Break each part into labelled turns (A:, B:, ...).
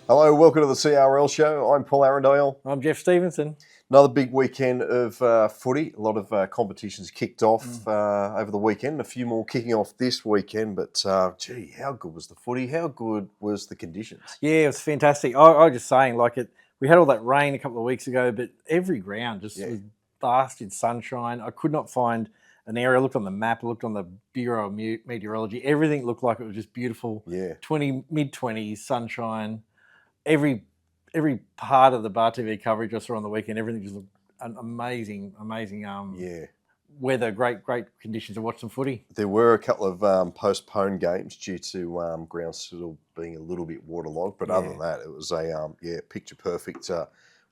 A: Hello, welcome to the CRL Show. I'm Paul Arandale.
B: I'm Geoff Stevenson.
A: Another big weekend of footy. A lot of competitions kicked off over the weekend. A few more kicking off this weekend. But, gee, how good was the footy? How good was the conditions?
B: Yeah, it was fantastic. I was just saying, we had all that rain a couple of weeks ago, but every ground just was basked in sunshine. I could not find an area. I looked on the map, I looked on the Bureau of Meteorology. Everything looked like it was just beautiful.
A: Yeah.
B: Mid-20s, sunshine. Every part of the BarTV coverage I saw on the weekend, everything just looked amazing. Weather, great conditions to watch some footy.
A: There were a couple of postponed games due to ground still being a little bit waterlogged, but other than that, it was a picture perfect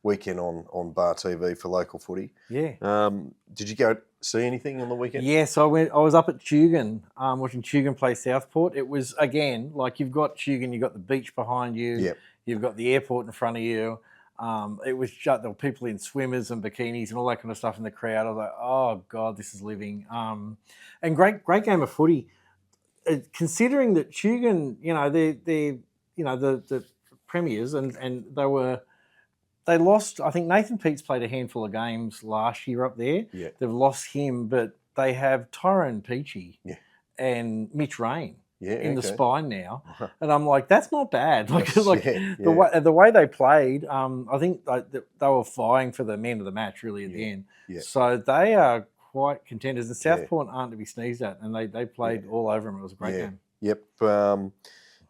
A: weekend on BarTV for local footy.
B: Yeah.
A: Did you go see anything on the weekend?
B: Yes, I was up at Tugun, watching Tugun play Southport. It was, again, like you've got Tugun, you've got the beach behind you.
A: Yep.
B: You've got the airport in front of you. It was just, there were people in swimmers and bikinis and all that kind of stuff in the crowd. I was like, oh God, this is living. And great game of footy. Considering that Tugun, they're the premiers and they lost. I think Nathan Peets played a handful of games last year up there.
A: Yeah.
B: They've lost him, but they have Tyrone Peachy and Mitch Rain. The spine now, and I'm like, that's not bad. The way they played, I think they were vying for the man of the match really at the end. Yeah. So they are quite contenders. And Southport aren't to be sneezed at, and they played all over them. It was a great game.
A: Yep. Now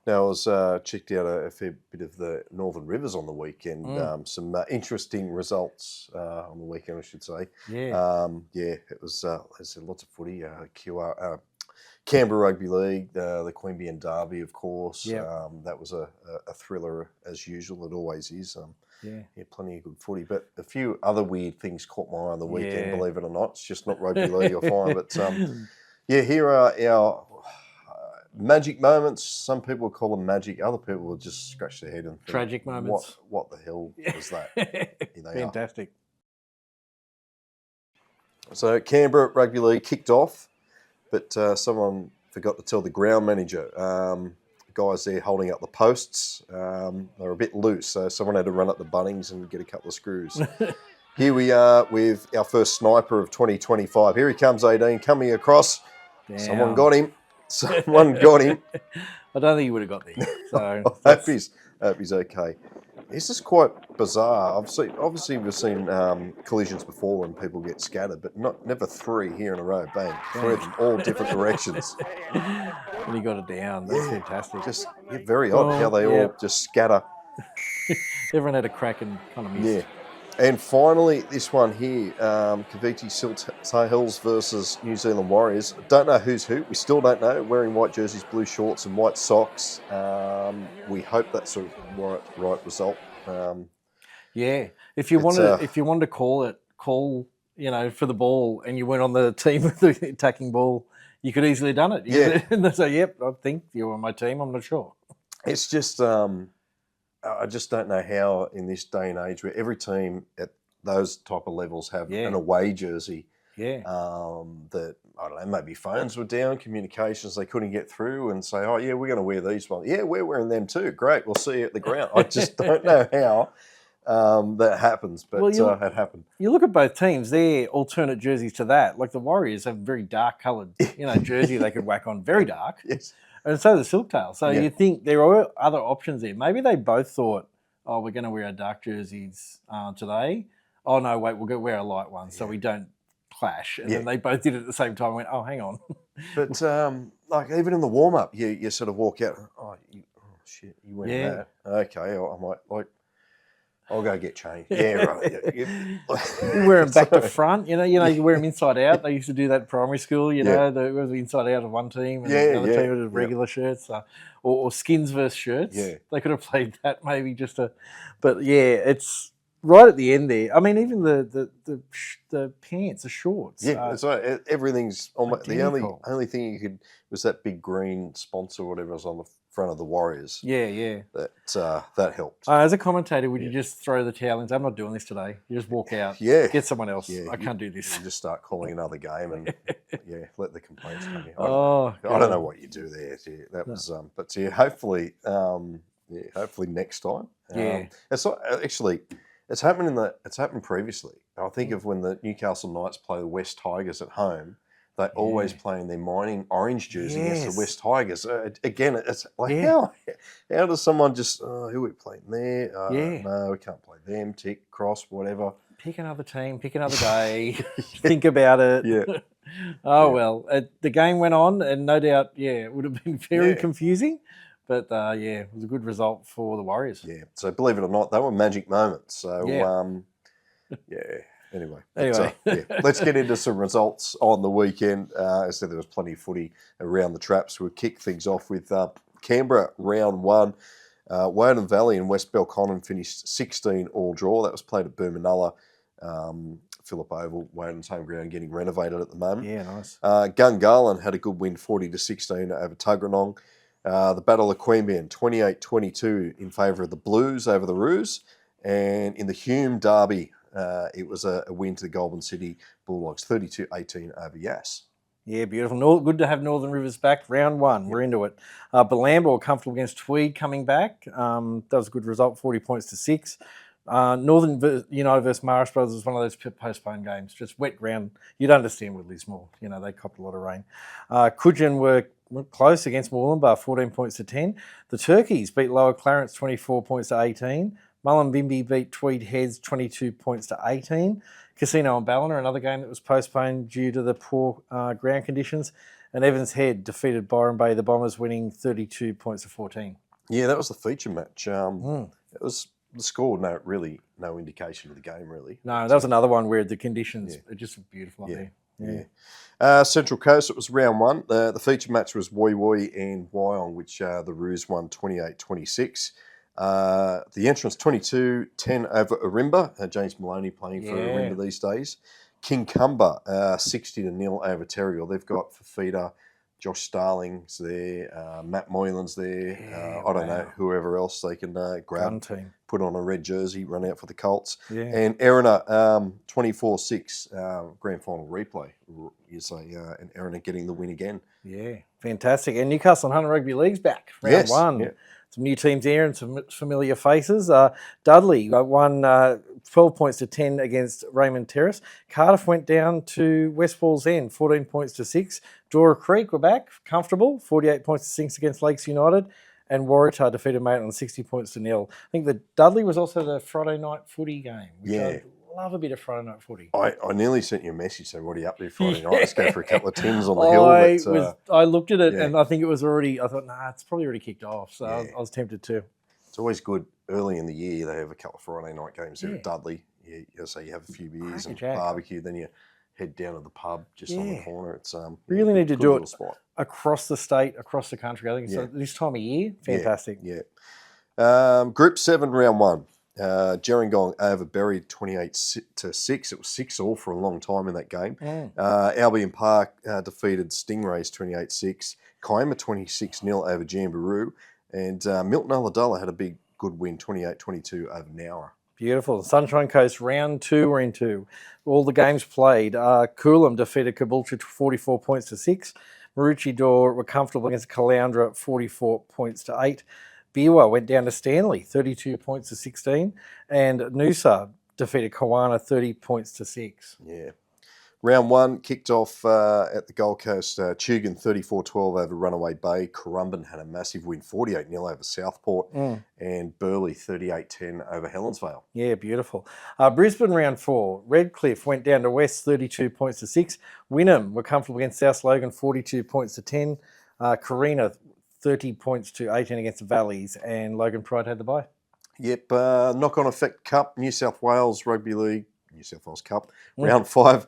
A: I was checked out a fair bit of the Northern Rivers on the weekend. Some interesting results on the weekend, I should say.
B: Yeah.
A: It was there's lots of footy. Canberra Rugby League, the Queanbeyan Derby, of course.
B: Yep.
A: That was a thriller as usual. It always is. Plenty of good footy. But a few other weird things caught my eye on the weekend, believe it or not. It's just not rugby league, I find. But here are our magic moments. Some people call them magic. Other people will just scratch their head and think,
B: tragic moments.
A: What the hell was that?
B: Fantastic.
A: So Canberra Rugby League kicked off. But someone forgot to tell the ground manager. Guys there holding up the posts, they were a bit loose, so someone had to run up the Bunnings and get a couple of screws. Here we are with our first sniper of 2025. Here he comes, 18, coming across. Damn. Someone got him.
B: I don't think he would have got there. So
A: I hope he's okay. This is quite bizarre. Obviously, we've seen collisions before when people get scattered, but never three here in a row. Bang. Three of them, all different directions.
B: And he got it down. That's fantastic.
A: Just very odd how they all just scatter.
B: Everyone had a crack and kind of missed.
A: Yeah. And finally, this one here, Kaviti Hills versus New Zealand Warriors. Don't know who's who. We still don't know. Wearing white jerseys, blue shorts and white socks. We hope that's a right result.
B: If you wanted to call for the ball, and you went on the team with the attacking ball, you could easily have done it. And say, yep, I think you're on my team. I'm not sure.
A: It's just I just don't know how in this day and age where every team at those type of levels have an away jersey. That, I don't know, maybe phones were down, communications, they couldn't get through and say, oh, yeah, we're going to wear these ones. Yeah, we're wearing them too. Great, we'll see you at the ground. I just don't know how that happens, but it happened.
B: You look at both teams, they're alternate jerseys to that. Like the Warriors have very dark coloured, jersey they could whack on, very dark.
A: Yes.
B: And so the Silktail. So you think there are other options there. Maybe they both thought, oh, we're going to wear our dark jerseys today. Oh, no, wait, we'll go wear a light one so we don't clash. And then they both did it at the same time and went, oh, hang on.
A: But, even in the warm-up, you sort of walk out, shit, you went that. Okay, I might, I'll go get changed. Yeah, right.
B: You wear them back to front, you wear them inside out. They used to do that in primary school, it was inside out of one team and the other team with regular shirts or skins versus shirts. Yeah. They could have played that maybe it's right at the end there. I mean, even the pants, the shorts.
A: Yeah, that's right. Everything's almost the only thing you could was that big green sponsor or whatever was on the front of the Warriors.
B: Yeah.
A: That helped.
B: As a commentator, would you just throw the towel in and say, I'm not doing this today? You just walk out. Get someone else. I can't do this.
A: You just start calling another game and let the complaints come in.
B: I
A: don't know what you do there. That was but hopefully hopefully next time.
B: Yeah.
A: It's not, actually, it's happened previously. I think of when the Newcastle Knights play the West Tigers at home, they always play in their mining orange jersey against the West Tigers. Again, it's like, how does someone just, who are we playing there? No, we can't play them, tick, cross, whatever.
B: Pick another team, pick another day, think about it.
A: Yeah.
B: Well, the game went on, and no doubt, it would have been very confusing. But, it was a good result for the Warriors.
A: Yeah, so believe it or not, they were magic moments. So, Anyway, let's get into some results on the weekend. I said there was plenty of footy around the traps. We'll kick things off with Canberra round 1. Woden Valley and West Belconnen finished 16 all draw. That was played at Boomanullah. Phillip Oval, Woden's home ground, getting renovated at the moment.
B: Yeah, nice.
A: Gungahlin had a good win, 40-16 over Tuggeranong. The Battle of Queanbeyan, 28-22 in favour of the Blues over the Roos. And in the Hume Derby, it was a win to the Goulburn City Bulldogs, 32-18 over Yass.
B: Yeah, beautiful. Good to have Northern Rivers back. Round 1, we're into it. Belamba comfortable against Tweed coming back. That was a good result, 40 points to 6. Northern United versus Marsh Brothers was one of those postponed games. Just wet ground. You'd understand with Lismore. They copped a lot of rain. Coogin were close against Moolumbar, 14 points to 10. The Turkeys beat Lower Clarence, 24 points to 18. Mullumbimby beat Tweed Heads, 22 points to 18. Casino and Ballina, another game that was postponed due to the poor ground conditions. And Evans Head defeated Byron Bay, the Bombers, winning 32 points to 14.
A: Yeah, that was the feature match. It was the score, no indication of the game, really.
B: No, that was another one where the conditions are just beautiful up there.
A: Yeah. Central Coast, it was round 1. The feature match was Woy Woy and Wyong, which the Roos won 28-26. The entrance 22-10 over Orimba. James Maloney playing for Orimba these days. Kincumber 60-0 over Terrigal. They've got Fafita, Josh Starling's there, Matt Moylan's there. I don't know, whoever else they can grab, put on a red jersey, run out for the Colts. Yeah. And Erina 24-6 grand final replay. You say, and Erina getting the win again.
B: Yeah, fantastic. And Newcastle and Hunter Rugby League's back, round 1. Yeah. Some new teams there and some familiar faces. Dudley won 12 points to 10 against Raymond Terrace. Cardiff went down to West Falls End, 14 points to 6. Dora Creek were back, comfortable, 48 points to 6 against Lakes United. And Waratah defeated Maitland 60 points to 0. I think the Dudley was also the Friday night footy game. I love a bit of Friday night footy.
A: I nearly sent you a message saying, what are you up to Friday night? Let's go for a couple of tins on the hill.
B: I looked at it and I think it was already, I thought, it's probably already kicked off. So I was tempted to.
A: It's always good early in the year. They have a couple of Friday night games there at Dudley. You have a few beers and barbecue, then you head down to the pub just on the corner. It's
B: really need to do it across the state, across the country. I think so this time of year, fantastic.
A: Group 7, round 1. Gerringong over Berry 28-6. It was 6-all for a long time in that game. Albion Park defeated Stingrays 28-6. Kiama 26-0 over Jamboree. And Milton Ulladulla had a good win, 28-22 over Nowra.
B: Beautiful. Sunshine Coast, round 2 we're into. All the games played. Coolum defeated Caboolture 44 points to 6. Maroochydore were comfortable against Caloundra 44 points to 8. Biwa went down to Stanley, 32 points to 16. And Noosa defeated Kawana 30 points to 6.
A: Yeah. Round 1 kicked off at the Gold Coast. Tugun 34-12 over Runaway Bay. Currumbin had a massive win, 48-0 over Southport. And Burleigh 38-10 over Helensvale.
B: Yeah, beautiful. Brisbane round 4. Redcliffe went down to West 32 points to 6. Wynnum were comfortable against South Logan 42 points to 10. Carina 30 points to 18 against the Valleys. And Logan Pride had the bye.
A: Yep. Knock-on effect cup, New South Wales Rugby League. New South Wales Cup. Round 5,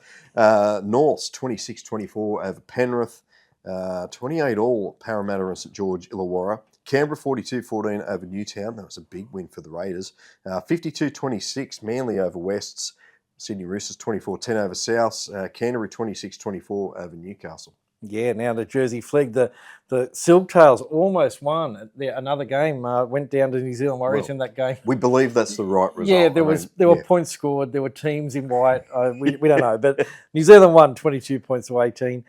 A: Norths 26-24 over Penrith. 28-all Parramatta and St George Illawarra. Canberra 42-14 over Newtown. That was a big win for the Raiders. 52-26 Manly over Wests. Sydney Roosters 24-10 over Souths. Canterbury 26-24 over Newcastle.
B: Yeah, now the Jersey Flegg, the Silktails almost won another game. Went down to New Zealand Warriors in that game.
A: We believe that's the right result.
B: Yeah, there were points scored. There were teams in white. We don't know, but New Zealand won 22 points to 18.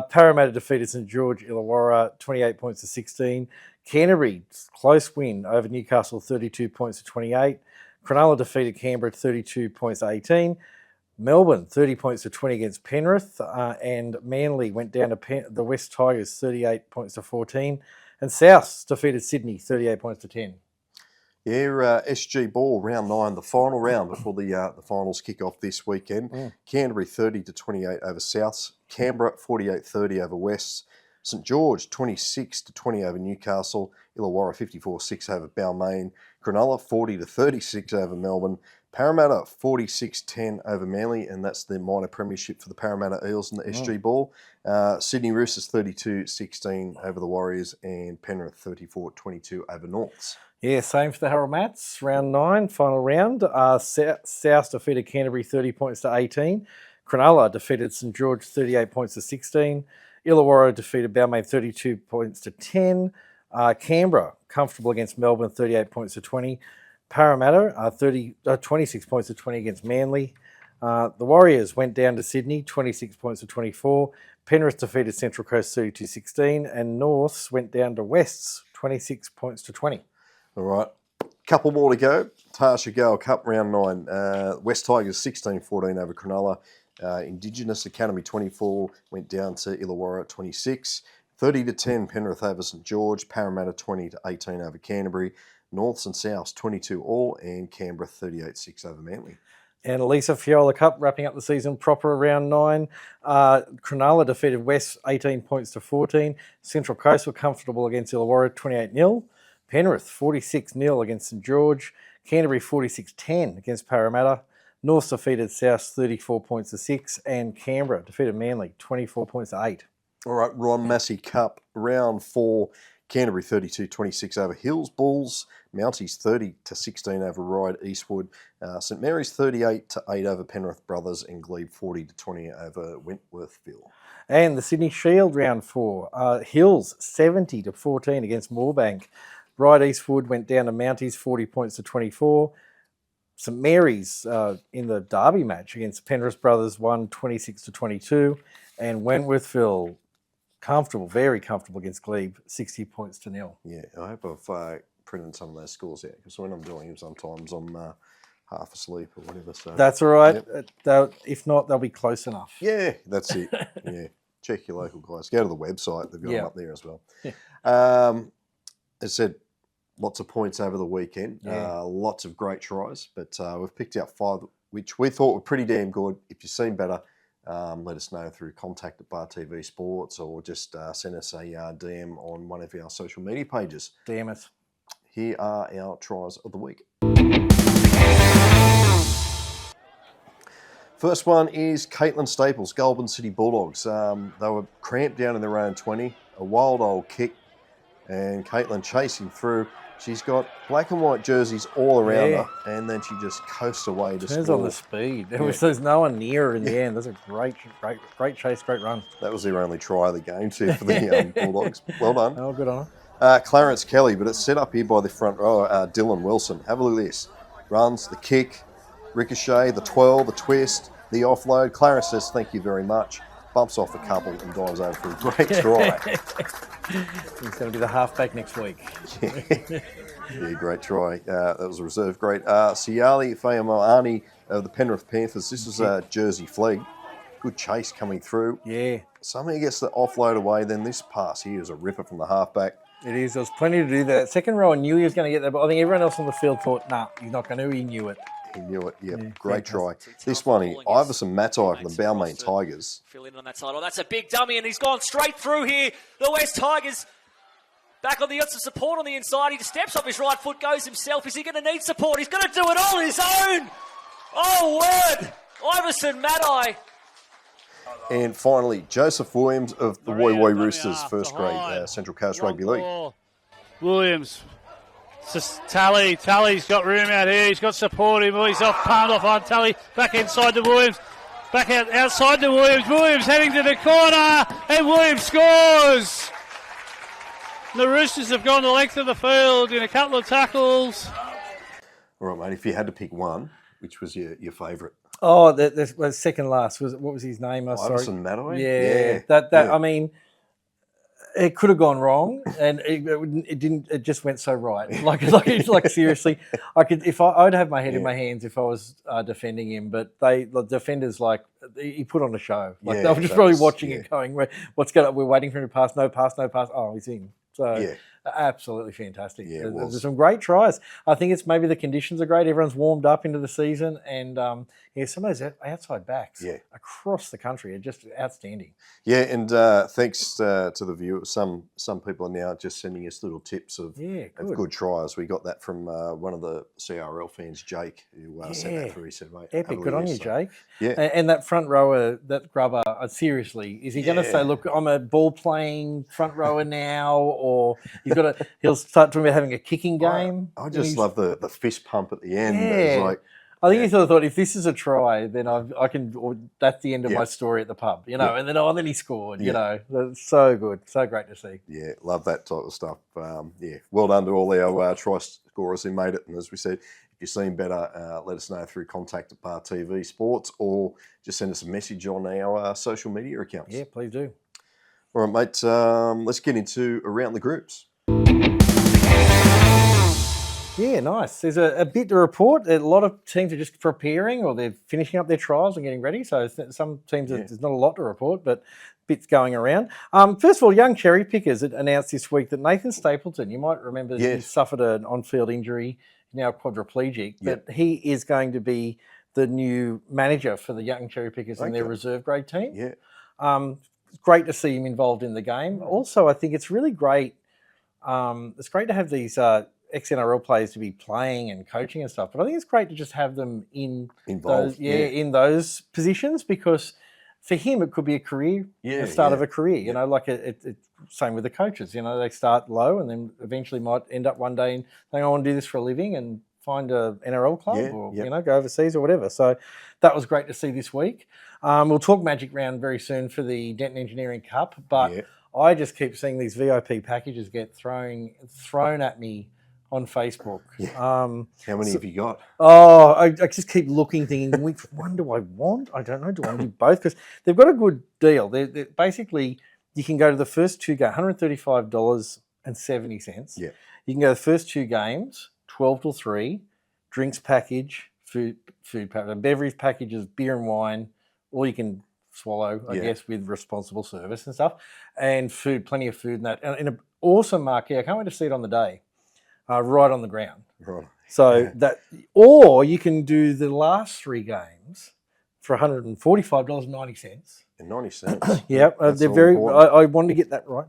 B: Parramatta defeated St George Illawarra 28 points to 16. Canterbury close win over Newcastle 32 points to 28. Cronulla defeated Canberra 32 points to 18. Melbourne, 30 points to 20 against Penrith, and Manly went down to the West Tigers, 38 points to 14, and South defeated Sydney, 38 points to 10.
A: Yeah, SG Ball, round 9, the final round before the finals kick off this weekend. Canterbury, 30 to 28 over Souths. Canberra, 48-30 over Wests. St George, 26 to 20 over Newcastle. Illawarra, 54-6 over Balmain. Cronulla, 40 to 36 over Melbourne. Parramatta 46-10 over Manly, and that's the minor premiership for the Parramatta Eels in the SG Ball. Sydney Roosters 32-16 over the Warriors, and Penrith 34-22 over Norths.
B: Yeah, same for the Harold Mats. Round 9, final round. South defeated Canterbury 30 points to 18. Cronulla defeated St George 38 points to 16. Illawarra defeated Balmain 32 points to 10. Canberra comfortable against Melbourne 38 points to 20. Parramatta 26 points to 20 against Manly. The Warriors went down to Sydney 26 points to 24. Penrith defeated Central Coast 32-16, and Norths went down to Wests 26 points to 20.
A: All right, couple more to go. Tarsha Gale Cup round 9. West Tigers 16-14 over Cronulla. Indigenous Academy 24 went down to Illawarra 26. 30 to 10 Penrith over St George. Parramatta 20 to 18 over Canterbury. Norths and Souths 22 all, and Canberra 38-6 over Manly.
B: And Elisa Fiola Cup wrapping up the season proper round 9. Cronulla defeated West 18 points to 14. Central Coast were comfortable against Illawarra 28-0. Penrith 46-0 against St George. Canterbury 46-10 against Parramatta. Norths defeated South 34 points to 6, and Canberra defeated Manly 24 points to 8.
A: All right, Ron Massey Cup round 4. Canterbury 32-26 over Hills Bulls. Mounties 30-16 over Ryde Eastwood. St Mary's 38-8 over Penrith Brothers, and Glebe 40-20 over Wentworthville.
B: And the Sydney Shield round 4. Hills 70-14 against Moorebank. Ryde Eastwood went down to Mounties 40 points to 24. St Mary's in the derby match against Penrith Brothers won 26-22, and Wentworthville very comfortable against Glebe, 60 points to 0.
A: Yeah, I hope I've printed some of those scores out, because when I'm doing them, sometimes I'm half asleep or whatever. So
B: that's all right. Yep. If not, they'll be close enough.
A: Yeah, that's it. Yeah, check your local guys. Go to the website; they've got them up there as well.
B: Yeah.
A: As I said, lots of points over the weekend.
B: Yeah.
A: Lots of great tries, but we've picked out 5 which we thought were pretty damn good. If you've seen better, let us know through contact at BarTV Sports, or just send us a DM on one of our social media pages.
B: Damn it.
A: Here are our tries of the week. First one is Caitlin Staples, Goulburn City Bulldogs. They were cramped down in their own 20, a wild old kick, and Caitlin chasing through. She's got black and white jerseys all around her, and then she just coasts away to
B: Turns
A: score.
B: on the speed. There's no one near her in the end. That's a great chase, great run.
A: That was their only try of the game too for the Bulldogs. Well done.
B: Oh, good on her.
A: Clarence Kelly, but it's set up here by the front row. Dylan Wilson. Have a look at this. Runs, the kick, ricochet, the twirl, the twist, the offload. Clarence says thank you very much. Bumps off a couple and dives over for a great try.
B: He's going to be the halfback next week.
A: Yeah, great try. That was a reserve great. Siali Fayamoani of the Penrith Panthers. This was a Jersey Flegg. Good chase coming through.
B: Yeah.
A: Somehow he gets the offload away. Then this pass here is a ripper from the halfback.
B: It is. There was plenty to do there. Second row, I knew he was going to get there, but I think everyone else on the field thought, nah, he's not going to. He knew it.
A: He knew it. Yep. Yeah, great try. This one, Iverson Matai from the Balmain Tigers.
C: Fill in on that side. Oh, that's a big dummy, and he's gone straight through here. The West Tigers back on the got some support on the inside. He steps off his right foot, goes himself. Is he going to need support? He's going to do it all on his own. Oh, word. Iverson Matai.
A: And finally, Joseph Williams of the Woy Woy Roosters, first grade Central Coast Rugby League.
D: Williams. Just Tally's got room out here. He's got support him. He's off, palmed off on Tally. Back inside to Williams. Back outside to Williams. Williams heading to the corner, and Williams scores. The Roosters have gone the length of the field in a couple of tackles.
A: All right, mate. If you had to pick one, which was your favourite?
B: Oh, the second last what was his name?
A: Iverson Mattaway?
B: Yeah. That I mean, it could have gone wrong, and it didn't. It just went so right. Like seriously, I'd have my head in my hands if I was defending him. But the defenders, like, he put on a show. Like, they were just probably watching it, going, "What's going on? We're waiting for him to pass. No pass. No pass. Oh, he's in." So absolutely fantastic.
A: Yeah,
B: There's some great tries. I think it's maybe the conditions are great. Everyone's warmed up into the season, and some of those outside backs across the country are just outstanding. Yeah,
A: and thanks to the viewers. Some people are now just sending us little tips of good tries. We got that from one of the CRL fans, Jake, who sent that through. He said, "Mate,
B: epic, good on you, Jake."
A: Yeah,
B: and that front rower, that grubber. Seriously, is he going to say, "Look, I'm a ball playing front rower now," or he'll start talking about having a kicking game?
A: I just love the fist pump at the end. It's like,
B: I think he sort of thought, if this is a try, then I can. Or that's the end of my story at the pub, and then he scored. That's so good, so great to see.
A: Yeah, love that type of stuff. Well done to all our try scorers who made it. And as we said, if you've seen better, let us know through contact at BarTV Sports, or just send us a message on our social media accounts.
B: Yeah, please do.
A: All right, mate. Let's get into around the groups.
B: Yeah, nice. There's a bit to report. A lot of teams are just preparing, or they're finishing up their trials and getting ready. So some teams, there's not a lot to report, but bits going around. First of all, young cherry pickers announced this week that Nathan Stapleton, you might remember, he suffered an on-field injury, now quadriplegic, but he is going to be the new manager for the young cherry pickers in their reserve grade team.
A: Yeah.
B: It's great to see him involved in the game. Also, I think it's really great. It's great to have these ex-NRL players to be playing and coaching and stuff, but I think it's great to just have them involved in those positions, because for him it could be a career, the start of a career. Like it's same with the coaches. They start low and then eventually might end up one day and saying, I want to do this for a living and find a NRL club or go overseas or whatever. So that was great to see this week. We'll talk Magic Round very soon for the Denton Engineering Cup, but I just keep seeing these VIP packages get thrown at me on Facebook.
A: How many have you got?
B: Oh, I just keep looking, thinking, which one do I want? I don't know. Do I want to do both? Because they've got a good deal. They're basically, you can go to the first two games, $135.70.
A: Yeah.
B: You can go to the first two games, 12 till 3, drinks package, food package, beverage packages, beer and wine, all you can swallow, I guess, with responsible service and stuff, and food, plenty of food, and that. And in an awesome marquee. I can't wait to see it on the day. Right on the ground.
A: Right.
B: So that, or you can do the last three games for $145.90.
A: And 90 cents.
B: Yeah, they're very. I wanted to get that right,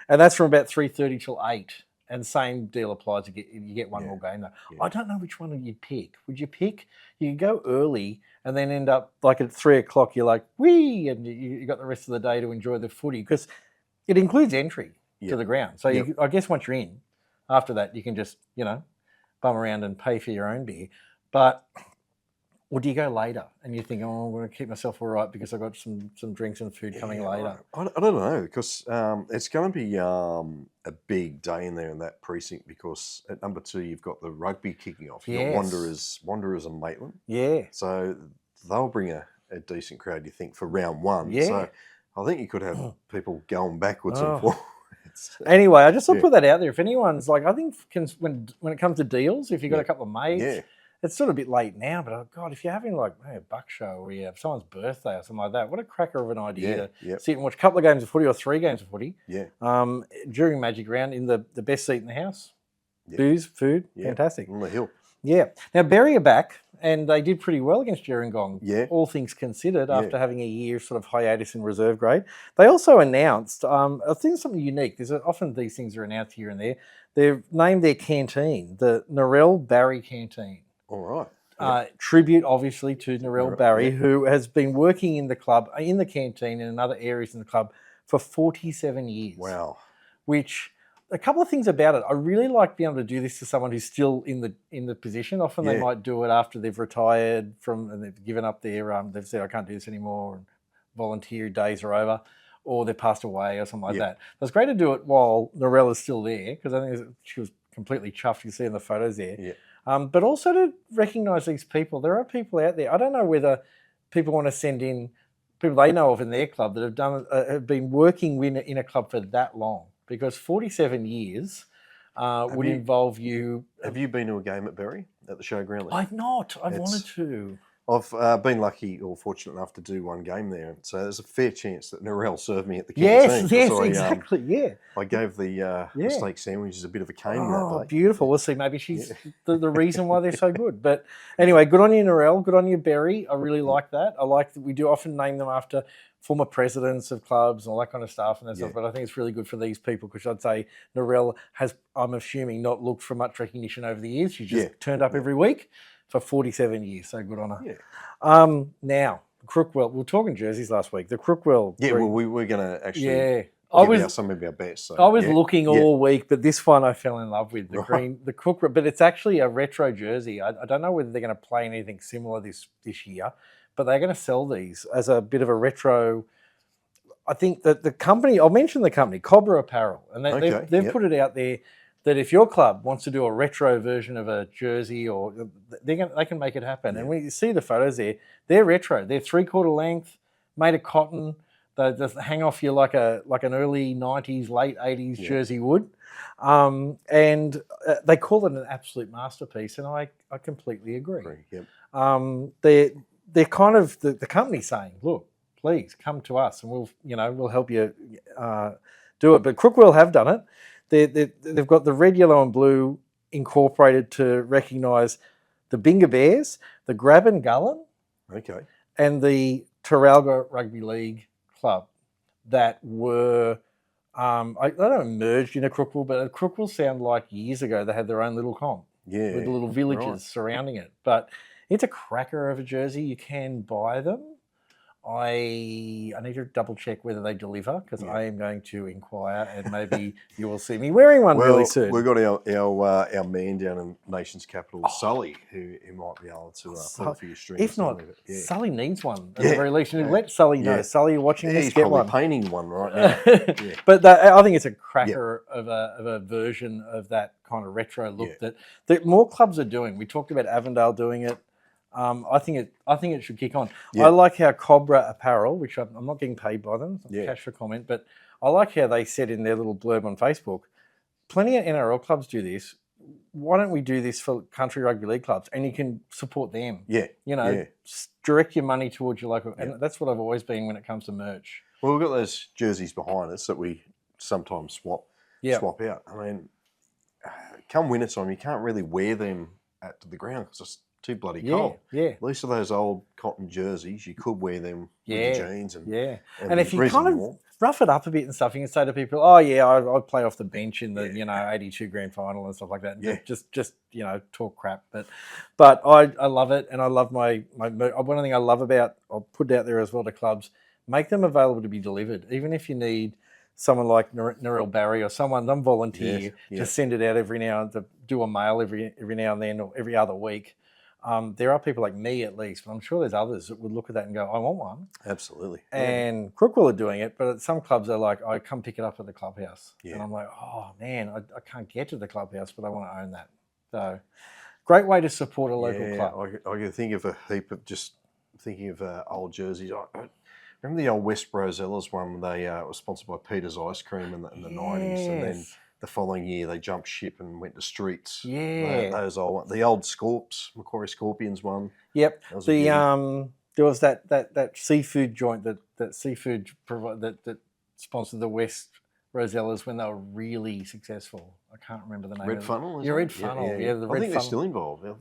B: and that's from about 3:30 till 8. And same deal applies. You get one more game though. Yeah. I don't know which one you'd pick. Would you pick? You could go early and then end up like at 3 o'clock. You're like, wee, and you got the rest of the day to enjoy the footy, because it includes entry to the ground. So I guess once you're in. After that, you can just, bum around and pay for your own beer. Or do you go later and you think, I'm going to keep myself all right because I've got some drinks and food coming later?
A: I don't know, because it's going to be a big day in there in that precinct, because at number 2, you've got the rugby kicking off. You've got Wanderers and Maitland. Yeah. So they'll bring a decent crowd, you think, for round 1. Yeah. So I think you could have people going backwards and forwards.
B: Anyway, I just want to put that out there. If anyone's like, I think when it comes to deals, if you've got a couple of mates, it's sort of a bit late now, but God, if you're having like a buck show or you have someone's birthday or something like that, what a cracker of an idea to sit and watch a couple of games of footy or 3 games of footy during Magic Round in the best seat in the house. Booze, food, fantastic.
A: On the hill.
B: Yeah. Now, Berry are back, and they did pretty well against Gerringong, all things considered, after having a year sort of hiatus in reserve grade. They also announced, I think something unique. Often these things are announced here and there. They've named their canteen the Narelle Barry Canteen.
A: All right.
B: Tribute, obviously, to Narelle Barry, who has been working in the club, in the canteen and in other areas in the club for 47 years.
A: Wow.
B: Which a couple of things about it. I really like being able to do this to someone who's still in the position. Often they might do it after they've retired and they've given up their they've said I can't do this anymore and volunteer days are over, or they've passed away or something like that. So it's great to do it while Narelle is still there, because I think she was completely chuffed. You see in the photos there. Yeah. But also to recognise these people. There are people out there. I don't know whether people want to send in people they know of in their club that have been working in a club for that long. Because 47 years would involve you.
A: Have you been to a game at Berry, at the showground?
B: I've not. I've wanted to.
A: I've been lucky or fortunate enough to do one game there. So there's a fair chance that Narelle served me at the canteen.
B: Yes, exactly,
A: I gave the steak sandwiches a bit of a caning that day.
B: Beautiful. We'll see. Maybe she's the reason why they're so good. But anyway, good on you, Narelle. Good on you, Berry. I really like that. I like that we do often name them after former presidents of clubs and all that kind of stuff and that stuff. But I think it's really good for these people, because I'd say Narelle has, I'm assuming, not looked for much recognition over the years. She just turned up every week for 47 years. So good on her. Yeah. Now, Crookwell, we were talking jerseys last week. The Crookwell.
A: Yeah, well, we're going to actually give out some of our best. So,
B: I was looking all week, but this one I fell in love with, the green, the Crookwell. But it's actually a retro jersey. I don't know whether they're going to play anything similar this year, but they're going to sell these as a bit of a retro. I think that the company, I'll mention the company, Cobra Apparel, and they've put it out there that if your club wants to do a retro version of a jersey, or they can make it happen. And when you see the photos there, they're retro. They're 3/4 length, made of cotton. They just hang off you like an early 90s, late 80s jersey would. And they call it an absolute masterpiece, and I completely agree. Yep. They're kind of the company saying, look, please come to us and we'll help you do it. But Crookwell have done it. They've got the red, yellow and blue incorporated to recognise the Binga Bears, the Grab and Gullen, and the Trafalgar Rugby League club that were, I don't know, merged into Crookwell, but Crookwell sound like years ago they had their own little comp with the little villages surrounding it. But it's a cracker of a jersey. You can buy them. I need to double check whether they deliver, because I am going to inquire, and maybe you will see me wearing one really soon.
A: We've got our man down in nation's capital, Sully, who might be able to pull a few strings.
B: If not, Sully needs one at the very least. Let Sully know. Sully, you're watching this,
A: he's
B: get
A: probably
B: one.
A: painting one right now.
B: But I think it's a cracker of a version of that kind of retro look that more clubs are doing. We talked about Arandale doing it. I think it should kick on. I like how Cobra Apparel, which I'm not getting paid by them, it's not cash for comment, but I like how they said in their little blurb on Facebook, plenty of NRL clubs do this. Why don't we do this for country rugby league clubs, and you can support them? Direct your money towards your local, and that's what I've always been when it comes to merch.
A: Well, we've got those jerseys behind us that we sometimes swap out. I mean, come winter time, you can't really wear them at the ground because it's too bloody cold. At least of those old cotton jerseys, you could wear them with the jeans. And
B: if you kind of rough it up a bit and stuff, you can say to people, "Oh yeah, I play off the bench in the 82 grand final and stuff like that." Just talk crap. But I love it, and I love my one thing I love about, I'll put it out there as well to clubs, make them available to be delivered, even if you need someone like Narelle Barry or someone, some volunteer, to send it out every now and to do a mail every now and then or every other week. There are people like me, at least, but I'm sure there's others that would look at that and go, I want one.
A: Absolutely.
B: And Crookwell are doing it, but at some clubs are like, I come pick it up at the clubhouse. And I'm like, oh man, I can't get to the clubhouse, but I want to own that. So great way to support a local club.
A: I can think of a heap of just thinking of old jerseys. I remember the old West Rosellas one. They were sponsored by Peter's Ice Cream in the 90s, and then the following year they jumped ship and went to Streets. Those old ones. The old Scorps, Macquarie Scorpions one. Yep.
B: There was that seafood joint that sponsored the West Rosellas when they were really successful. I can't remember the name.
A: Red Funnel.
B: Red Funnel. The Red Funnel.
A: I think they're still involved. I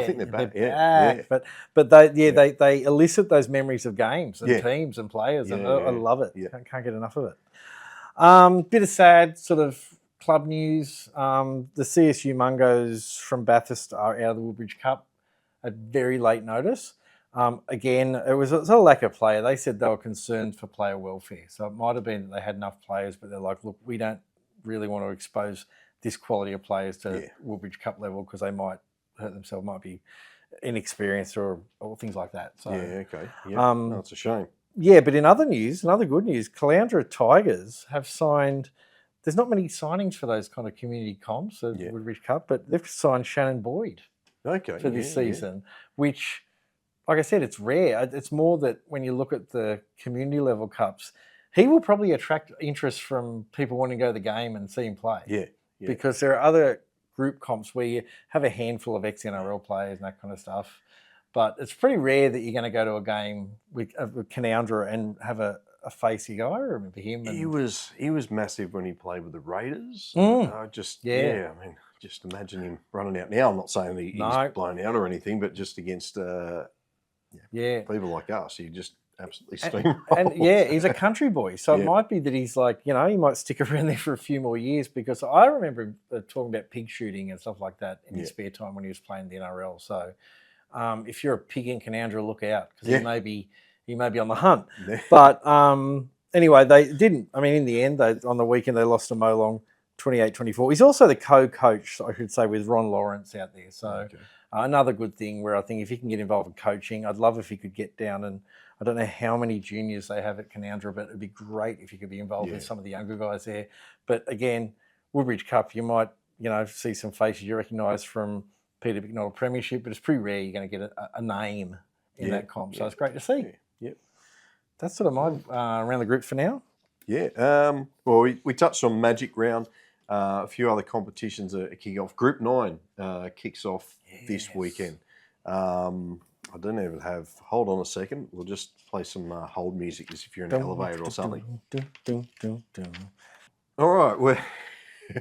A: think they're back.
B: But they elicit those memories of games and teams and players, and I love it. Can't get enough of it. Bit of sad sort of club news. The CSU Mungos from Bathurst are out of the Woodbridge Cup at very late notice. Again, it was a lack of player. They said they were concerned for player welfare. So it might have been that they had enough players, but they're like, look, we really want to expose this quality of players to Woodbridge Cup level because they might hurt themselves, might be inexperienced or things like that. So
A: okay. Yeah, no, it's a shame.
B: Yeah, but in other news, another good news, Caloundra Tigers have signed. There's not many signings for those kind of community comps at Woodbridge Cup, but they've signed Shannon Boyd for this season, which, like I said, it's rare. It's more that when you look at the community level cups, he will probably attract interest from people wanting to go to the game and see him play.
A: Yeah.
B: Because there are other group comps where you have a handful of ex-NRL players and that kind of stuff. But it's pretty rare that you're going to go to a game with Caloundra and have a face. You go, I remember him. And...
A: He was massive when he played with the Raiders. I just just imagine him running out now. I'm not saying he's blown out or anything, but just against people like us, he just absolutely steamrolls.
B: And he's a country boy, so it might be that he's like, he might stick around there for a few more years because I remember him talking about pig shooting and stuff like that in his spare time when he was playing the NRL. So. If you're a pig in Caloundra, look out because he may be on the hunt. Yeah. But anyway, they didn't. I mean, in the end, on the weekend they lost to Molong 28-24. He's also the co-coach, I should say, with Ron Lawrence out there. So another good thing where I think if he can get involved in coaching, I'd love if he could get down and I don't know how many juniors they have at Caloundra, but it'd be great if you could be involved with some of the younger guys there. But again, Woodbridge Cup, you might see some faces you recognise from Peter Bicknell Premiership, but it's pretty rare you're going to get a name in that comp. So it's great to see. That's sort of my around the group for now.
A: Yeah. Well, we touched on Magic Round. A few other competitions are kicking off. Group 9 kicks off this weekend. I don't even have... Hold on a second. We'll just play some hold music as if you're in an elevator or something. All right.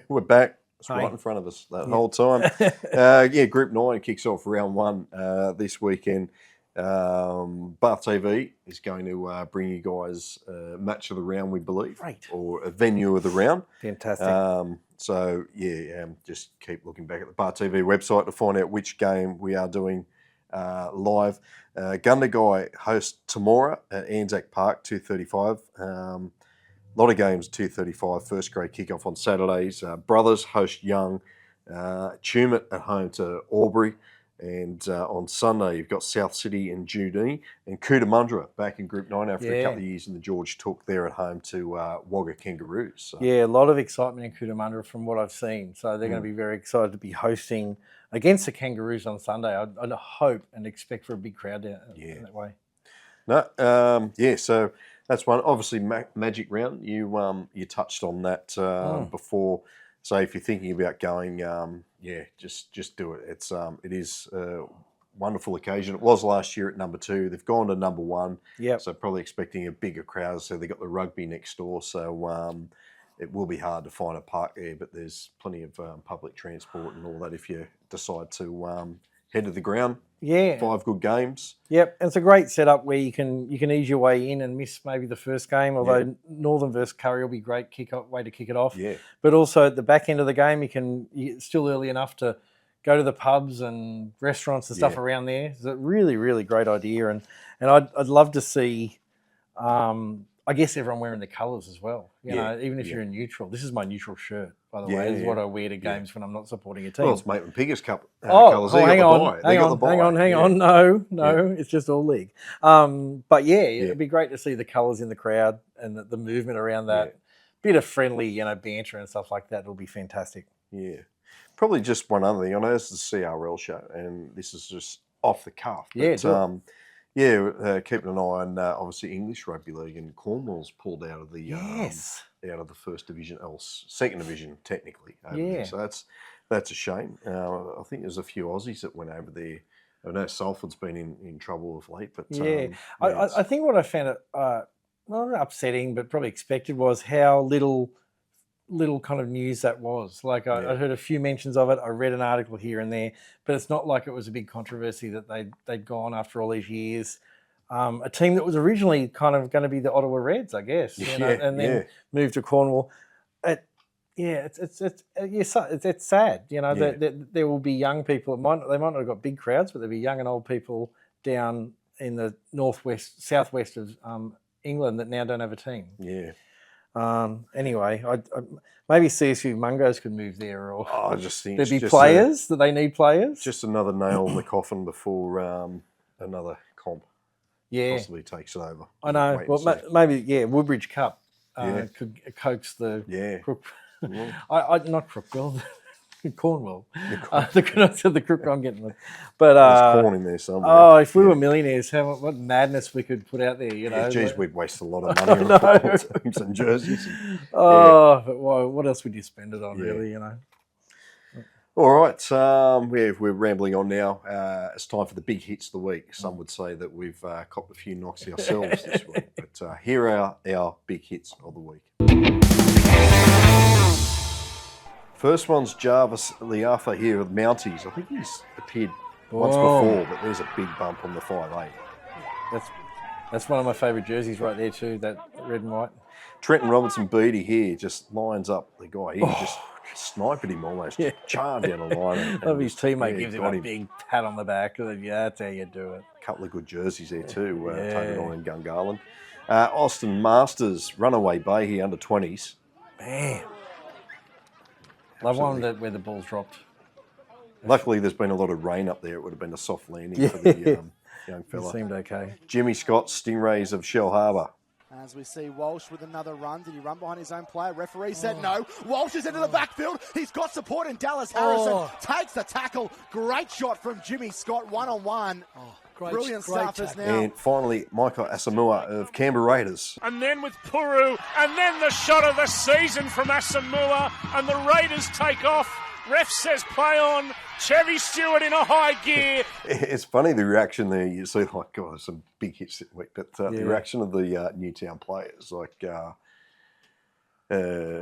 A: We're back. It's right in front of us that whole time. Group 9 kicks off round 1 this weekend. BarTV is going to bring you guys a match of the round, we believe, or a venue of the round.
B: Fantastic.
A: Just keep looking back at the BarTV website to find out which game we are doing live. Gundagai host Temora at Anzac Park, 2:35. A lot of games, 2:35, first grade kickoff on Saturdays. Brothers host Young. Tumut at home to Albury. And on Sunday, you've got South City and Judee. And Cootamundra back in Group 9 after a couple of years in the George Took there at home to Wagga Kangaroos. So.
B: Yeah, a lot of excitement in Cootamundra from what I've seen. So they're going to be very excited to be hosting against the Kangaroos on Sunday. I'd hope and expect for a big crowd down that way.
A: So... That's one. Obviously, Magic Round. You touched on that before. So if you're thinking about going, just do it. It is a wonderful occasion. It was last year at number 2. They've gone to number 1.
B: Yeah.
A: So probably expecting a bigger crowd. So they got the rugby next door. So it will be hard to find a park there, but there's plenty of public transport and all that if you decide to head to the ground.
B: Yeah.
A: 5 good games.
B: Yep, and it's a great setup where you can ease your way in and miss maybe the first game, although Northern versus Curry will be a great way to kick it off.
A: Yeah.
B: But also at the back end of the game, it's still early enough to go to the pubs and restaurants and stuff around there. It's a really, really great idea. And I'd love to see, I guess, everyone wearing the colours as well. You know, even if you're in neutral. This is my neutral shirt, by the way. This is what I wear to games when I'm not supporting a team.
A: Well, it's Maitland Piggers Cup colours.
B: Hang on. No, it's just all league. But it'd be great to see the colours in the crowd and the movement around that. Bit of friendly, banter and stuff like that. It'll be fantastic.
A: Yeah. Probably just one other thing. I know this is the CRL show, and this is just off the cuff. But, keeping an eye on obviously English Rugby League, and Cornwall's pulled out of the out of the first division, or second division technically. So that's a shame. I think there's a few Aussies that went over there. I know Salford's been in trouble of late, but
B: I think what I found not upsetting, but probably expected was how little kind of news that was. Like I heard a few mentions of it. I read an article here and there, but it's not like it was a big controversy that they'd gone after all these years. A team that was originally kind of going to be the Ottawa Reds, I guess, and then moved to Cornwall. It's sad, that there will be young people. They might not have got big crowds, but there'll be young and old people down in the southwest of England that now don't have a team.
A: Yeah.
B: Anyway, I maybe CSU Mungos could move there, or
A: I just think
B: there'd be players. Do they need players?
A: Just another nail in the coffin before another comp possibly takes it over.
B: I know. Well, maybe Woodbridge Cup could coax the Crook. I not Crookwell. Cornwall. The Crookwell, I'm getting them. But
A: there's corn in there somewhere.
B: Oh, if we were millionaires, what madness we could put out there, you know.
A: Geez, we'd waste a lot of money on teams and jerseys.
B: But what else would you spend it on, really, you know?
A: All right, we're rambling on now. It's time for the big hits of the week. Some would say that we've copped a few knocks ourselves this week, but here are our big hits of the week. First one's Jarvis Liafa here with Mounties. I think he's appeared once before, but there's a big bump on the 5'8".
B: That's one of my favourite jerseys right there too, that red and white.
A: Trenton Robinson Beattie here just lines up the guy. He just sniped him almost. Charmed down the line.
B: Love his teammate gives him a big pat on the back. That's how you do it.
A: A couple of good jerseys there too, Tobin and Gungahlin. Austin Masters, Runaway Bay here, under 20s.
B: Man. Love one where the ball's dropped.
A: Luckily, there's been a lot of rain up there. It would have been a soft landing for the young fella.
B: It seemed okay.
A: Jimmy Scott, Stingrays of Shell Harbour.
E: As we see Walsh with another run. Did he run behind his own player? Referee said no. Walsh is into the backfield. He's got support, and Dallas Harrison takes the tackle. Great shot from Jimmy Scott, one-on-one. Brilliant stuff as now.
A: And finally, Michael Asamoah of Canberra Raiders.
D: And then with Puru, and then the shot of the season from Asamoah, and the Raiders take off. Ref says play on. Chevy Stewart in a high gear.
A: It's funny, the reaction there. You see, like, God, there's some big hits this week, but the reaction of the Newtown players, like,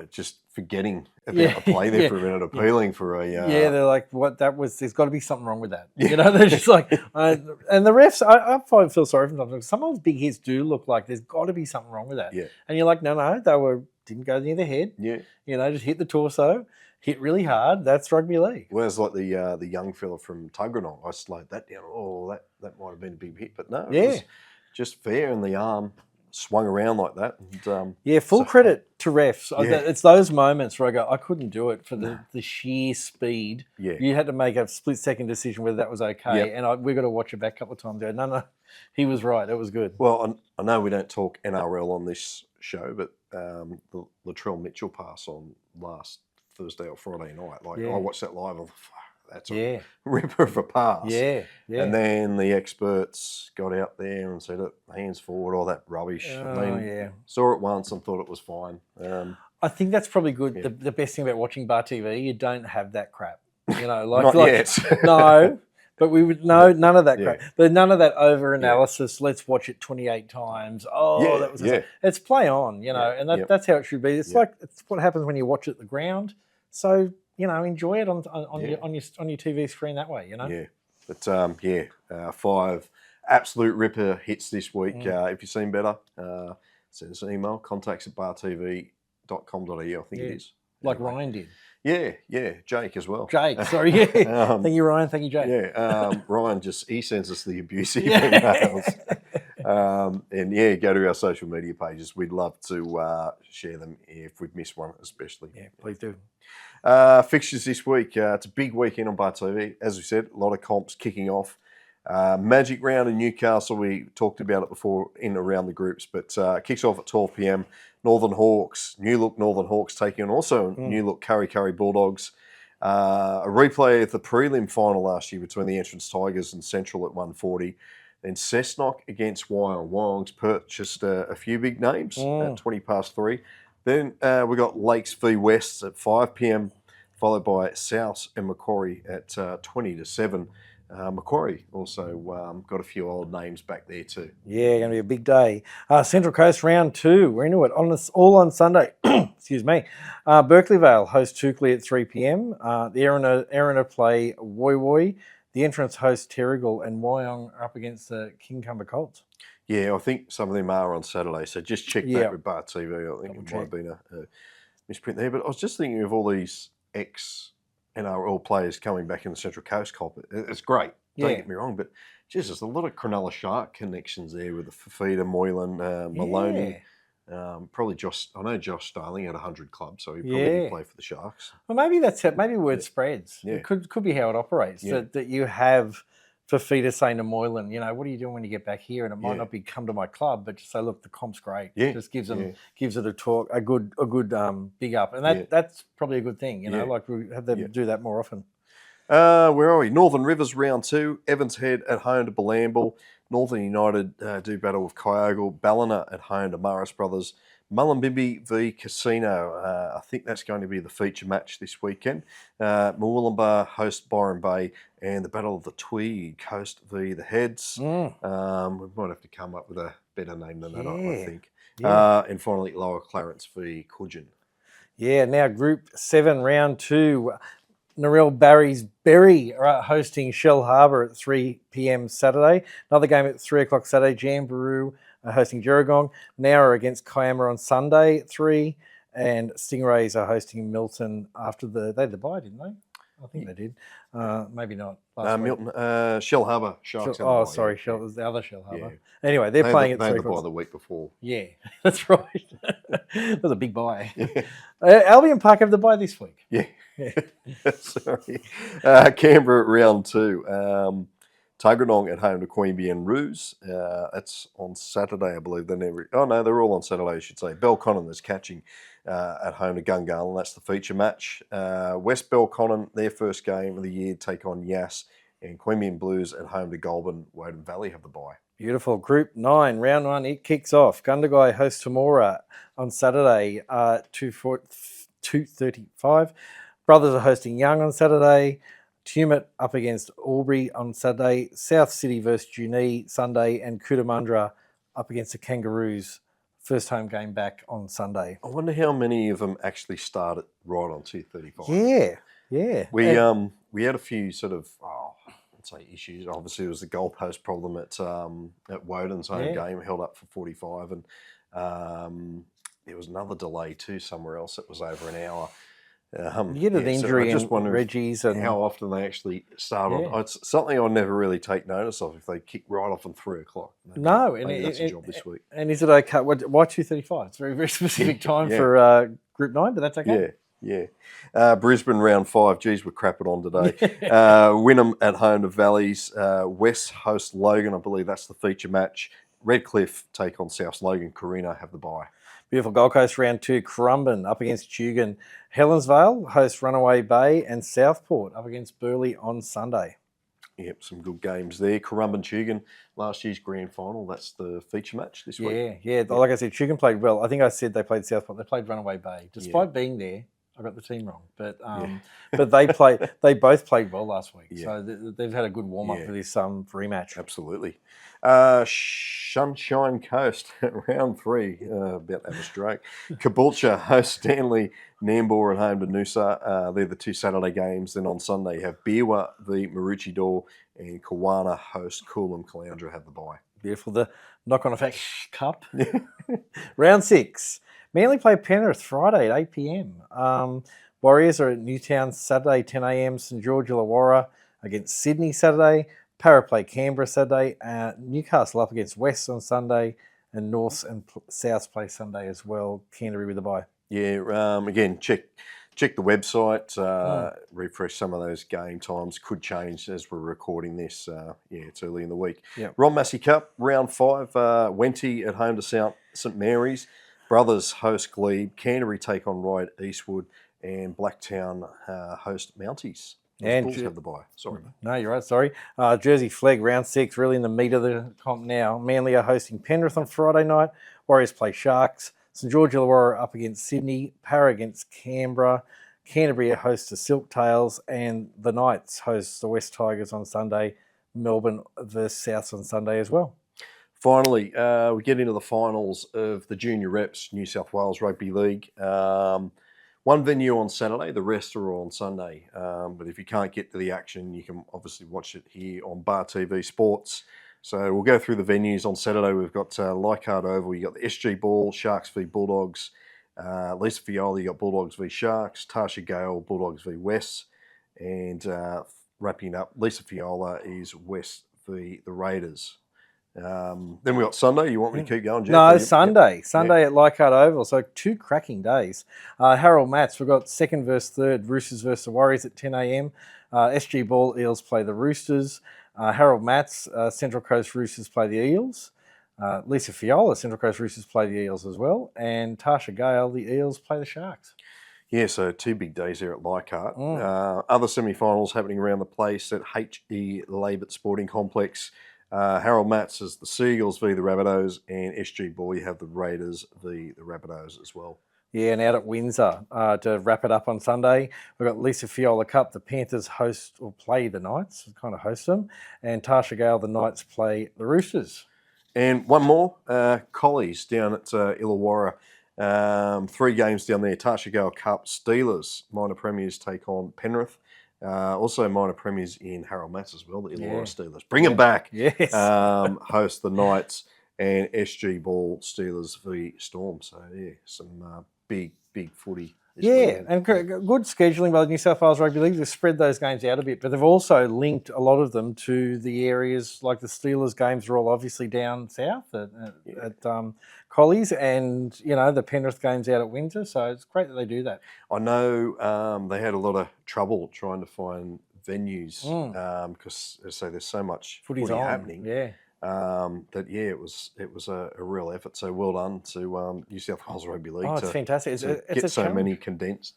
A: just forgetting about the play there for a minute, appealing for a...
B: they're like, what, that was... There's got to be something wrong with that. You know, they're just like... and the refs, I feel sorry for them. Some of those big hits do look like there's got to be something wrong with that.
A: Yeah.
B: And you're like, no, they didn't go near the head.
A: Yeah.
B: You know, just hit the torso, hit really hard. That's rugby league.
A: Whereas like the young fella from Tuggeranong, I slowed that down. Oh, that might have been a big hit, but no, it was just fair, and the arm swung around like that. And,
B: full credit to refs. It's those moments where I go, I couldn't do it for the sheer speed.
A: Yeah.
B: You had to make a split-second decision whether that was okay, and we've got to watch it back a couple of times. Go, no, he was right. It was good.
A: Well, I know we don't talk NRL on this show, but the Latrell Mitchell pass on last Thursday or Friday night, like I watched that live. That's a ripper of a pass. Yeah. And then the experts got out there and said, hands forward, all that rubbish. Saw it once and thought it was fine.
B: I think that's probably good. Yeah. The best thing about watching BarTV, you don't have that crap. You know,
A: not yet.
B: No, but we would none of that crap. But none of that over analysis. Let's watch it 28 times. Oh, that was it's play on. You know, and that's how it should be. It's like it's what happens when you watch it at the ground. So you know, enjoy it on your TV screen that way. You know. Yeah,
A: but 5 absolute ripper hits this week. If you've seen better, send us an email. contacts@bartv.com.au. I think it is.
B: Like Ryan did.
A: Yeah, Jake as well.
B: Jake, sorry, thank you, Ryan. Thank you, Jake.
A: Yeah, Ryan he sends us the abusive emails. And go to our social media pages. We'd love to share them if we've missed one, especially.
B: Yeah, please do.
A: Fixtures this week. It's a big weekend on BarTV. As we said, a lot of comps kicking off. Magic round in Newcastle. We talked about it before in around the groups, but kicks off at 12 p.m. Northern Hawks, new look Northern Hawks taking on also new look Curry Bulldogs. A replay of the prelim final last year between the Entrance Tigers and Central at 1:40. Then Cessnock against Wyong. Wyong's purchased a few big names at 3:20. Then we got Lakes v Wests at 5 p.m, followed by South and Macquarie at 6:50. Macquarie also got a few old names back there too. Yeah,
B: going to be a big day. Central Coast round 2. We're into it all on Sunday. Excuse me. Berkeley Vale host Toukley at 3 p.m. The Erina play Woy Woy. The Entrance host Terrigal, and Wyong are up against the Kincumber Colts.
A: Yeah, I think some of them are on Saturday, so just check back with BarTV. I think it might have been a misprint there. But I was just thinking of all these ex-NRL players coming back in the Central Coast Comp. It's great, don't get me wrong, but geez, there's a lot of Cronulla Shark connections there with the Fafita, Moylan, Maloney. Probably Josh. I know Josh Starling had 100 clubs, so he probably did play for the Sharks.
B: Well, maybe that's it. Maybe word spreads.
A: Yeah.
B: It could be how it operates. That you have Fafita saying to Moylan, what are you doing when you get back here? And it might not be come to my club, but just say, look, the comp's great.
A: Yeah.
B: Just gives it a good big up, and that's probably a good thing. Like we have them do that more often.
A: Where are we? Northern Rivers round 2. Evans Head at home to Bilambil. Northern United do battle with Kyogle. Ballina at home to Morris Brothers. Mullumbimby v Casino. I think that's going to be the feature match this weekend. Murwillumbah host Byron Bay, and the Battle of the Tweed, Coast v the Heads. We might have to come up with a better name than that, I think. And finally, Lower Clarence v Coogin.
B: Yeah, now Group 7, Round 2. Narelle Barry's Berry are hosting Shell Harbour at 3 p.m. Saturday. Another game at 3 o'clock Saturday. Jamboree are hosting Gerringong. Nowra against Kiama on Sunday at 3. And Stingrays are hosting Milton after they had the bye, didn't they? I think they did. Maybe not.
A: Milton, Shell Harbour Sharks.
B: Sorry, Shell was the other Shell Harbour. Yeah. Anyway, they're playing at 3 o'clock. They had the bye
A: the week before.
B: Yeah, that's right. That was a big bye. Yeah. Albion Park have the bye this week.
A: Yeah. Sorry. Canberra round 2. Tuggeranong at home to Queanbeyan and Roos. That's on Saturday, I believe. They're all on Saturday, I should say. Belconnen is catching at home to Gungahlin. That's the feature match. West Belconnen, their first game of the year, take on Yass. And Queanbeyan Blues at home to Goulburn. Woden Valley have the bye.
B: Beautiful. Group 9, round 1, it kicks off. Gundagai hosts Temora on Saturday, 2:35. Brothers are hosting Young on Saturday. Tumut up against Albury on Saturday. South City versus Junee Sunday. And Cootamundra up against the Kangaroos. First home game back on Sunday.
A: I wonder how many of them actually started right on 2:35.
B: Yeah.
A: We had a few sort of, I'd say issues. Obviously, it was the goalpost problem at Woden's home game, held up for 45. And there was another delay too somewhere else. It was over an hour.
B: You get an injury in Reggie's. And
A: how often they actually start on. It's something I never really take notice of if they kick right off on 3 o'clock. Maybe that's a job this week. And
B: is it okay? Why 2:35? It's a very, very specific time for Group 9, but that's okay.
A: Yeah. Brisbane round 5. Geez, we're crapping on today. Wynnum at home to Valleys. West host Logan. I believe that's the feature match. Redcliffe take on South Logan. Carina have the bye.
B: Beautiful. Gold Coast round 2. Currumbin up against Tugun. Helensvale hosts Runaway Bay, and Southport up against Burleigh on Sunday.
A: Yep, some good games there. Currumbin Tugun, last year's grand final. That's the feature match this week.
B: Yeah. Like I said, Tugun played well. I think I said they played Southport. They played Runaway Bay. Despite being there, I got the team wrong. But they both played well last week. Yeah. So they've had a good warm-up for this rematch.
A: Absolutely. Sunshine Coast, round 3, about to have a stroke. Caboolture hosts Stanley. Nambour at home to Noosa. They're the 2 Saturday games. Then on Sunday, you have Beerwah v Maroochydore, and Kawana host Coolum. Caloundra have the bye.
B: Beautiful. The knock-on effect cup. Round 6. Manly play Penrith Friday at 8 p.m. Warriors are at Newtown Saturday, 10 a.m. St George Illawarra against Sydney Saturday. Para play Canberra Saturday. Newcastle up against West on Sunday. And Norths and Souths play Sunday as well. Canterbury with the bye.
A: Yeah, again, check the website, refresh some of those game times. Could change as we're recording this. It's early in the week.
B: Yep.
A: Ron Massey Cup, round 5. Wenty at home to St Mary's. Brothers host Glebe. Canterbury take on Ryde Eastwood. And Blacktown host Mounties.
B: And
A: Bulls have the bye. Sorry.
B: No, you're right. Sorry. Jersey Flegg, round 6, really in the meat of the comp now. Manly are hosting Penrith on Friday night. Warriors play Sharks. St George Illawarra up against Sydney. Para against Canberra. Canterbury hosts the Silk Tails. And the Knights host the West Tigers on Sunday. Melbourne versus Souths on Sunday as well.
A: Finally, we get into the finals of the Junior Reps New South Wales Rugby League. One venue on Saturday, the rest are on Sunday. But if you can't get to the action, you can obviously watch it here on BarTV Sports. So we'll go through the venues on Saturday. We've got Leichhardt Oval, you got the SG Ball, Sharks v Bulldogs. Lisa Fiola, you got Bulldogs v Sharks. Tasha Gale, Bulldogs v West. And wrapping up, Lisa Fiola is West v the Raiders. Then we got Sunday. You want me to keep going, Jeff?
B: No, Sunday. Sunday at Leichhardt Oval. So 2 cracking days. Harold Matts, we've got second versus third, Roosters versus the Warriors at 10 a.m. SG Ball Eels play the Roosters. Harold Matts, Central Coast Roosters play the Eels. Lisa Fiola, Central Coast Roosters play the Eels as well. And Tasha Gale, the Eels play the Sharks.
A: Yeah, so 2 big days there at Leichhardt. Other semi-finals happening around the place at H.E. Labert Sporting Complex. Harold Matts is the Seagulls v the Rabbitohs, and SG Ball, you have the Raiders v the Rabbitohs as well.
B: Yeah, and out at Windsor to wrap it up on Sunday, we've got Lisa Fiola Cup. The Panthers host or play the Knights, kind of host them, and Tasha Gale, the Knights play the Roosters.
A: And one more, Collies down at Illawarra. 3 games down there. Tasha Gale Cup. Steelers, minor premiers, take on Penrith. Also minor premiers in Harold Matts as well, the Illawarra Steelers. Bring them back.
B: Yes.
A: Host the Knights, and SG Ball Steelers v Storm. So, yeah, some big footy.
B: And good scheduling by the New South Wales Rugby League. They've spread those games out a bit, but they've also linked a lot of them to the areas, like the Steelers games are all obviously down south at Collies, and, the Penrith games out at Windsor. So it's great that they do that.
A: I know they had a lot of trouble trying to find venues because, as I say, there's so much footy happening.
B: Yeah.
A: It was a real effort. So well done to New South Wales Rugby League.
B: Oh, it's fantastic. It's
A: get so many condensed.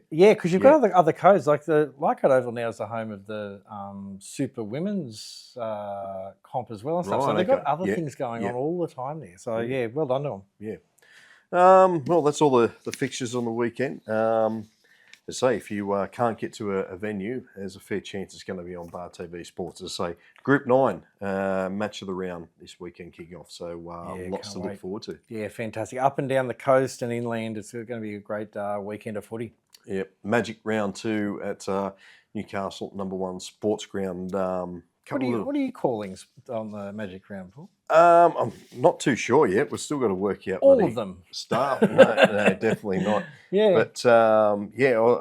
B: Yeah, because you've got other codes, like the Leichhardt Oval now is the home of the Super Women's comp as well and stuff.
A: Right,
B: so they've got other things going on all the time there. So well done to them.
A: Yeah. Well, that's all the fixtures on the weekend. As I say, if you can't get to a venue, there's a fair chance it's going to be on BarTV Sports. As I say, Group 9, match of the round this weekend kicking off. So lots to look forward to.
B: Yeah, fantastic. Up and down the coast and inland, it's going to be a great weekend of footy.
A: Yeah, Magic Round 2 at Newcastle, number 1 sports ground.
B: What are you calling on the Magic Round, Paul?
A: I'm not too sure yet. We've still got to work out
B: all of them.
A: Staff. No, definitely not.
B: Yeah.
A: But I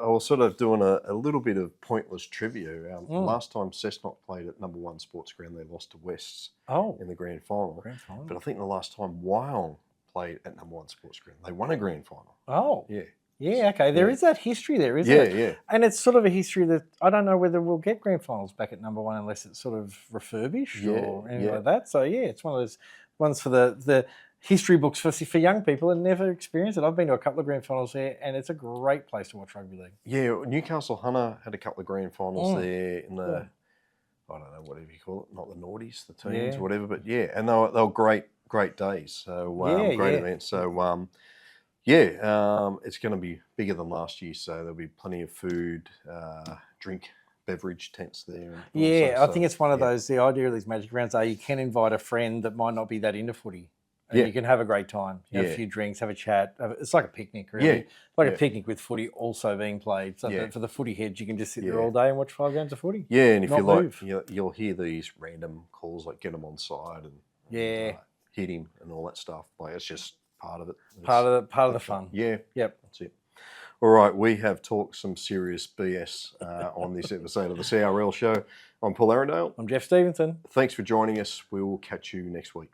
A: was sort of doing a little bit of pointless trivia. Last time Cessnock played at number 1 sports ground, they lost to Wests in the grand final. But I think the last time Wyong played at number 1 sports ground, they won a grand final.
B: Oh.
A: Yeah.
B: Yeah, okay. There is that history there, isn't it?
A: Yeah.
B: And it's sort of a history that I don't know whether we'll get grand finals back at number 1 unless it's sort of refurbished or anything like that. So, it's one of those ones for the history books for young people and never experienced it. I've been to a couple of grand finals there, and it's a great place to watch rugby league. Yeah, Newcastle Hunter had a couple of grand finals there in the, I don't know, whatever you call it, not the noughties, the teens or whatever, but and they were great days. So, great events. So, it's going to be bigger than last year, so there'll be plenty of food, drink, beverage tents there. I think it's one of those, the idea of these Magic Rounds are you can invite a friend that might not be that into footy. And you can have a great time. Have a few drinks, have a chat. It's like a picnic, really. A picnic with footy also being played. So for the footy heads, you can just sit there all day and watch 5 games of footy. Yeah, and if you like, you'll hear these random calls like get them on side and hit him and all that stuff. Like it's just part of it. Part of the fun. Yeah. Yep. That's it. All right, we have talked some serious BS on this episode of the CRL Show. I'm Paul Arandale. I'm Jeff Stevenson. Thanks for joining us. We will catch you next week.